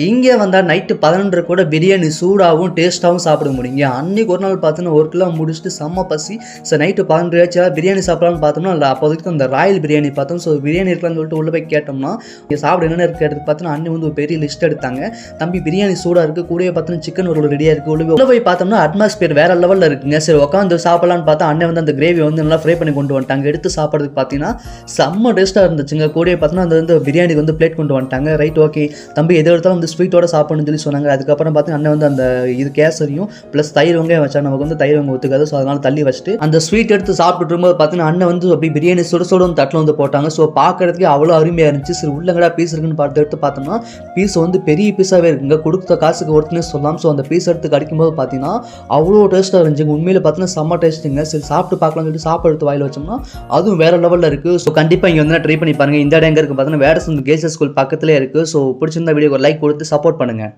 இங்கே வந்தால் நைட்டு 11 கூட பிரியாணி சூடாகவும் டேஸ்ட்டாகவும் சாப்பிட முடியுங்க. அன்றைக்கி ஒரு நாள் பார்த்தோன்னா ஒர்க்கெலாம் முடிச்சுட்டு செம்ம பசி. ஸோ நைட்டு 11 ஆச்சா பிரியாணி சாப்பிட்லான்னு பார்த்தோம்னா அப்போதைக்கு அந்த ராயல் பிரியாணி பார்த்தோம். ஸோ பிரியாணி இருக்கலாம்னு சொல்லிட்டு உள்ளே போய் கேட்டோம்னா இங்கே சாப்பிட என்னென்ன இருக்குது கேட்டதுக்கு பார்த்தோன்னா அண்ணி வந்து ஒரு பெரிய லிஸ்ட் எடுத்தாங்க. தம்பி பிரியாணி சூடாக இருக்குது, கூடவே பார்த்தோன்னா சிக்கன் ஒரு ரெடியாக இருக்குது. உள்ளே போய் பார்த்தோம்னா அட்மாஸ்பியர் வேறு லெவலில் இருக்குங்க. சரி உட்காந்து சாப்பிட்லான்னு பார்த்தா அண்ணன் வந்து அந்த கிரேவி வந்து நல்லா ஃப்ரை பண்ணி கொண்டு வந்துட்டாங்க. எடுத்து சாப்பிட்றதுக்கு பார்த்தீங்கன்னா செம்ம டேஸ்ட்டாக இருந்துச்சுங்க. கூடவே பார்த்தோன்னா அந்த வந்து பிரியாணிக்கு வந்து பிளேட் கொண்டு வந்துட்டாங்க. ரைட் ஓகே தம்பி எது எடுத்தாலும் வந்து ஸ்வீட்டோட சாப்பிடணும்னு சொல்லி சொன்னாங்க. அதுக்கப்புறம் பார்த்தீங்கன்னா அண்ணன் வந்து அந்த இது கேசரியும் ப்ளஸ் தயிர் வெங்காயம் வச்சா நமக்கு வந்து தயிர் வெங்காயம் ஒத்துக்காது. ஸோ அதனால் தள்ளி வச்சுட்டு அந்த ஸ்வீட் எடுத்து சாப்பிட்டு இருக்கும்போது பார்த்தீங்கன்னா அண்ணன் வந்து அப்படி பிரியாணி சுட வந்து தட்டில் வந்து போட்டாங்க. ஸோ பார்க்கறதுக்கே அவ்வளோ அருமையாக இருந்துச்சு. சரி உள்ளங்கடா பீஸ் இருக்குன்னு பார்த்து எடுத்து பார்த்தோம்னா பீஸ் வந்து பெரிய பீஸாகவே இருக்குங்க. கொடுத்த காசுக்கு ஒருத்தனே சொல்லலாம். ஸோ அந்த பீஸ் எடுத்து கடிக்கும்போது பார்த்தீங்கன்னா அவ்வளோ டேஸ்ட்டாக இருந்துச்சுங்க. உண்மையில் பார்த்தீங்கன்னா செம்ம டேஸ்ட்டுங்க. சரி சாப்பிட்டு பார்க்கலாம்னு சொல்லிட்டு சாப்பாடு எடுத்து வாயில் வச்சோம்னா அதுவும் வேறு லெவலில் இருக்குது. ஸோ கண்டிப்பாக இங்கே வந்து ட்ரை பண்ணி பாருங்கள். இந்த இடம் எங்கே இருக்குது பார்த்தீங்கன்னா வேடசன் கேர்ள்ஸ் ஸ்கூல் பக்கத்துலேயே இருக்குது. ஸோ பிடிச்சிருந்த வீடியோக்கு ஒரு லைக் கொடுத்து சப்போர்ட் பண்ணுங்கள்.